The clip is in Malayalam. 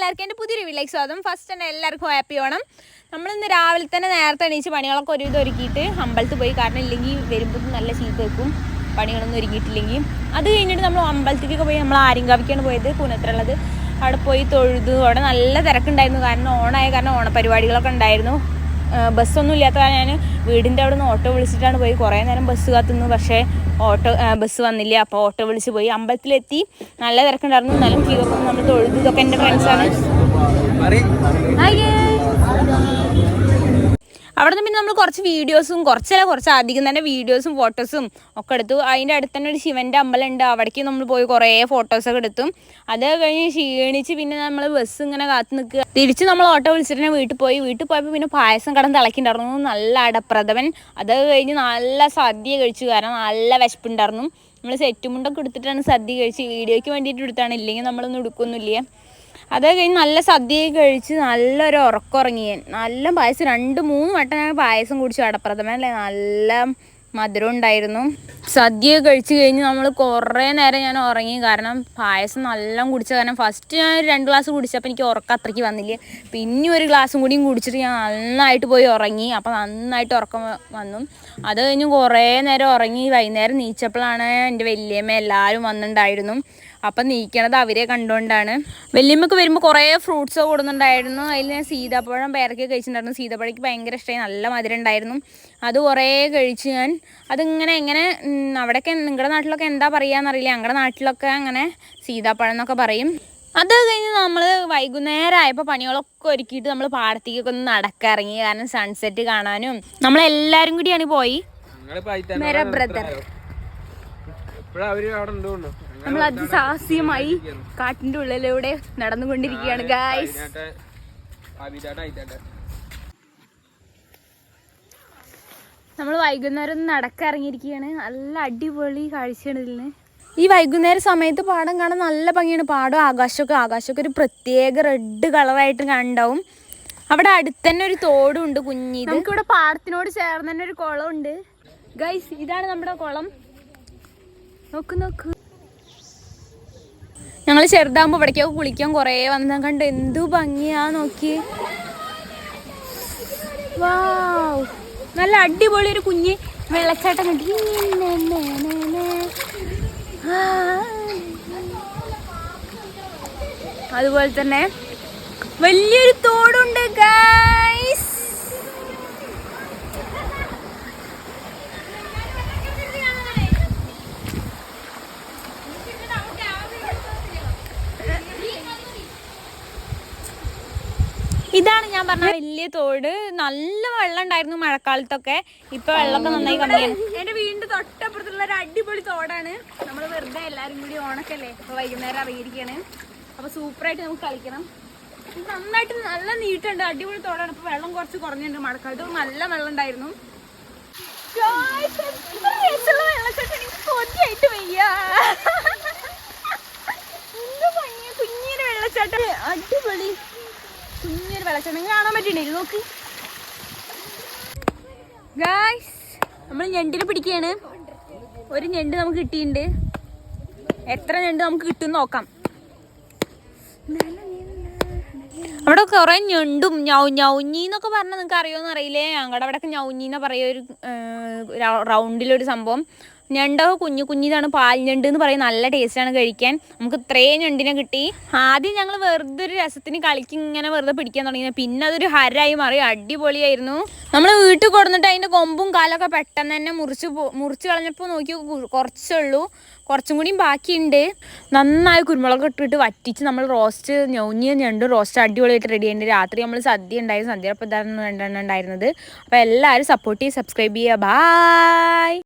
എല്ലാവർക്കും എൻ്റെ പുതിയൊരു വീട്ടിലേക്ക് സ്വാഗതം. ഫസ്റ്റ് തന്നെ എല്ലാവർക്കും ഹാപ്പി ഓണം. നമ്മളിന്ന് രാവിലെ തന്നെ നേരത്തെ എണീച്ച് പണികളൊക്കെ ഒരുവിധം ഒരുക്കിയിട്ട് അമ്പലത്തിൽ പോയി. കാരണം ഇല്ലെങ്കിൽ വരുമ്പോൾ നല്ല ചീത്ത വെക്കും പണികളൊന്നും ഒരുക്കിയിട്ടില്ലെങ്കിൽ. അത് കഴിഞ്ഞിട്ട് നമ്മൾ അമ്പലത്തിലേക്കൊക്കെ പോയി. നമ്മൾ ആര്യങ്കാവിക്കാണ് പോയത്, കൂനത്തിലുള്ളത്. അവിടെ പോയി തൊഴുതു. അവിടെ നല്ല തിരക്കുണ്ടായിരുന്നു. കാരണം ഓണായ കാരണം ഓണപരിപാടികളൊക്കെ ഉണ്ടായിരുന്നു. ബസ്സൊന്നും ഇല്ലാത്ത ഞാൻ വീടിൻ്റെ അവിടെ നിന്ന് ഓട്ടോ വിളിച്ചിട്ടാണ് പോയി. കുറേ നേരം ബസ് കാത്തുനിന്നു, പക്ഷേ ബസ് വന്നില്ല. അപ്പോൾ ഓട്ടോ വിളിച്ച് പോയി. അമ്പലത്തിലെത്തി. നല്ല തിരക്കുണ്ടായിരുന്നു. നല്ല ക്യൂഒക്കെ നമ്മൾ തൊഴുതു. ഇതൊക്കെ എൻ്റെ ഫ്രണ്ട്സാണ്. അവിടെ നിന്ന് പിന്നെ നമ്മൾ കുറച്ച് വീഡിയോസും കുറച്ച് അധികം തന്നെ വീഡിയോസും ഫോട്ടോസും ഒക്കെ എടുത്തു. അതിൻ്റെ അടുത്ത് തന്നെ ഒരു ശിവൻ്റെ അമ്പലം ഉണ്ട്. അവിടേക്ക് നമ്മൾ പോയി കുറേ ഫോട്ടോസൊക്കെ എടുത്തു. അത് കഴിഞ്ഞ് ക്ഷീണിച്ച് പിന്നെ നമ്മൾ ബസ് ഇങ്ങനെ കാത്തു നിൽക്കുക. തിരിച്ച് നമ്മൾ ഓട്ടോ വിളിച്ചിട്ട് വീട്ടിൽ പോയപ്പോൾ പിന്നെ പായസം കടന്ന് തിളക്കിണ്ടായിരുന്നു. നല്ല അടപ്രഥമൻ. അത് കഴിഞ്ഞ് നല്ല സദ്യ കഴിച്ചു. കാരണം നല്ല വിശപ്പുണ്ടായിരുന്നു. നമ്മൾ സെറ്റുമുണ്ടൊക്കെ എടുത്തിട്ടാണ് സദ്യ കഴിച്ച്. വീഡിയോയ്ക്ക് വേണ്ടിയിട്ട് എടുത്താണ്, ഇല്ലെങ്കിൽ നമ്മളൊന്നും എടുക്കൊന്നുമില്ല. അത് കഴിഞ്ഞ് നല്ല സദ്യയൊക്കെ കഴിച്ച് നല്ലൊരു ഉറങ്ങി. നല്ല പായസം 2-3 വട്ടം ഞാൻ പായസം കുടിച്ചു. അടപ്രഥമനല്ലേ, നല്ല മധുരം ഉണ്ടായിരുന്നു. സദ്യ കഴിച്ച് കഴിഞ്ഞ് നമ്മൾ കുറേ നേരം ഞാൻ ഉറങ്ങി. കാരണം പായസം നല്ല കുടിച്ച കാരണം ഫസ്റ്റ് ഞാൻ 2 ഗ്ലാസ് കുടിച്ചപ്പോൾ എനിക്ക് ഉറക്കം അത്രയ്ക്ക് വന്നില്ല. പിന്നെ ഒരു ഗ്ലാസും കൂടിയും കുടിച്ചിട്ട് ഞാൻ നന്നായിട്ട് പോയി ഉറങ്ങി. അപ്പോൾ നന്നായിട്ട് ഉറക്കം വന്നു. അത് കഴിഞ്ഞ് കുറേ നേരം ഉറങ്ങി. വൈകുന്നേരം നീച്ചപ്പോഴാണ് എൻ്റെ വല്യമ്മ എല്ലാവരും വന്നിട്ടുണ്ടായിരുന്നു. അപ്പം നീക്കണത് അവരെ കണ്ടുകൊണ്ടാണ്. വല്യമ്മക്ക് വരുമ്പോൾ കുറേ ഫ്രൂട്ട്സ് കൊടുക്കുന്നുണ്ടായിരുന്നു. അതിൽ ഞാൻ സീതാപ്പഴം പേരൊക്കെ കഴിച്ചിട്ടുണ്ടായിരുന്നു. സീതാപ്പഴയ്ക്ക് ഭയങ്കര ഇഷ്ടമായി, നല്ല മധുരം ഉണ്ടായിരുന്നു. അത് കുറേ കഴിച്ച് ഞാൻ. അതിങ്ങനെ അവിടെയൊക്കെ നിങ്ങളുടെ നാട്ടിലൊക്കെ എന്താ പറയുകയെന്നറിയില്ല. ഞങ്ങളുടെ നാട്ടിലൊക്കെ അങ്ങനെ സീതാപ്പഴം എന്നൊക്കെ പറയും. അത് കഴിഞ്ഞ് നമ്മൾ വൈകുന്നേരം ആയപ്പോൾ പണികളൊക്കെ ഒരുക്കിയിട്ട് നമ്മൾ പാടത്തേക്കൊക്കെ ഒന്ന് നടക്കിറങ്ങി. കാരണം സൺസെറ്റ് കാണാനും നമ്മളെല്ലാവരും കൂടിയാണ് പോയി. മേരാ ബ്രദർ നമ്മൾ അതിസാഹസ്യമായി കാട്ടിന്റെ ഉള്ളിലൂടെ നടന്നുകൊണ്ടിരിക്കുകയാണ് ഗായ്സ്. നമ്മൾ വൈകുന്നേരം ഒന്ന് നടക്കിറങ്ങിയിരിക്കുകയാണ്. നല്ല അടിപൊളി കാഴ്ചയാണ് ഇതിന്. ഈ വൈകുന്നേര സമയത്ത് പാടം കാണാൻ നല്ല ഭംഗിയാണ്. പാടം ആകാശമൊക്കെ ഒരു പ്രത്യേക റെഡ് കളറായിട്ട് കണ്ടാവും. അവിടെ അടുത്ത് തന്നെ ഒരു തോടും ഉണ്ട് കുഞ്ഞിത്. നമുക്കിവിടെ പാടത്തിനോട് ചേർന്ന് തന്നെ ഒരു കുളമുണ്ട് ഗൈസ്. ഇതാണ് നമ്മുടെ കുളം. നോക്ക് ഞങ്ങൾ ചെറുതാകുമ്പോൾ ഇവിടേക്കൊക്കെ കുളിക്കാൻ കുറേ വന്നാൽ കണ്ട് എന്തു ഭംഗിയാ നോക്കി. വാവ്, നല്ല അടിപൊളി ഒരു കുഞ്ഞ് വെള്ളച്ചാട്ടം കണ്ടി. അതുപോലെ തന്നെ വലിയൊരു തോടുണ്ട് ഗൈസ്. ഇതാണ് ഞാൻ പറഞ്ഞ വലിയ തോട്. നല്ല വെള്ളം ഉണ്ടായിരുന്നു മഴക്കാലത്തൊക്കെ. ഇപ്പൊ വെള്ളമൊക്കെ നന്നായി കമ്മിയാണ്. എന്റെ വീടിന്റെ തൊട്ടപ്പുറത്തുള്ള ഒരു അടിപൊളി തോടാണ്. നമ്മൾ വെറുതെ എല്ലാരും കൂടി ഓണക്കല്ലേ, അപ്പൊ വൈകുന്നേരം ഇറങ്ങിയിരിക്കുകയാണ്. അപ്പൊ സൂപ്പറായിട്ട് നമുക്ക് കളിക്കണം. നന്നായിട്ട് നല്ല നീട്ടുണ്ട്. അടിപൊളി തോടാണ്. ഇപ്പൊ വെള്ളം കുറച്ച് കുറഞ്ഞിട്ടുണ്ട്. മഴക്കാലത്ത് നല്ല വെള്ളം ഉണ്ടായിരുന്നു. കൊതിയായിട്ട് വയ്യ. എന്ത് ഭംഗിയ കുഞ്ഞിയുടെ വെള്ളച്ചാട്ടം. അടിപൊളി കുഞ്ഞൊരു വെള്ളച്ചാട്ടം കാണാൻ പറ്റുന്നില്ല. നോക്ക് ഗായ്സ്, നമ്മൾ ഞണ്ടിനെ പിടിക്കുകയാണ്. ഒരു ഞണ്ട് നമുക്ക് കിട്ടിയിട്ടുണ്ട്. എത്ര ഞണ്ട് നമുക്ക് കിട്ടുമെന്ന് നോക്കാം. അവിടെ കുറേ ഞണ്ടും ഞൗഞ്ഞിന്നൊക്കെ പറഞ്ഞാൽ നിങ്ങൾക്ക് അറിയുമെന്ന് അറിയില്ലേ. ഞങ്ങളുടെ അവിടെയൊക്കെ ഞൗഞ്ഞിന്ന് പറയുക. ഒരു റൗണ്ടിലൊരു സംഭവം. ഞണ്ടൊക്കെ കുഞ്ഞിതാണ്. പാൽ ഞണ്ട് എന്ന് പറയും. നല്ല ടേസ്റ്റാണ് കഴിക്കാൻ. നമുക്ക് ഇത്രയും ഞണ്ടിനെ കിട്ടി. ആദ്യം ഞങ്ങൾ വെറുതെ ഒരു രസത്തിന് കളിക്ക് ഇങ്ങനെ വെറുതെ പിടിക്കാൻ തുടങ്ങിയത്. പിന്നെ അതൊരു ഹരായി മാറി. അടിപൊളിയായിരുന്നു. നമ്മൾ വീട്ടിൽ കൊടുത്തിട്ട് അതിൻ്റെ കൊമ്പും കാലൊക്കെ പെട്ടെന്ന് തന്നെ മുറിച്ച് കളഞ്ഞപ്പോൾ നോക്കി കുറച്ചുള്ളൂ. കുറച്ചും കൂടിയും ബാക്കിയുണ്ട്. നന്നായി കുരുമുളക് ഇട്ടിട്ട് വറ്റിച്ച് നമ്മൾ റോസ്റ്റ് ഞണ്ട് റോസ്റ്റ് അടിപൊളിയായിട്ട് റെഡി ആയിട്ടുണ്ട്. രാത്രി നമ്മൾ സദ്യ ഉണ്ടായി. സദ്യ അപ്പോൾ ഇതാണ് 2 എണ്ണം ഉണ്ടായിരുന്നത്. അപ്പോൾ എല്ലാവരും സപ്പോർട്ട് ചെയ്യുക, സബ്സ്ക്രൈബ് ചെയ്യുക. ബായ്.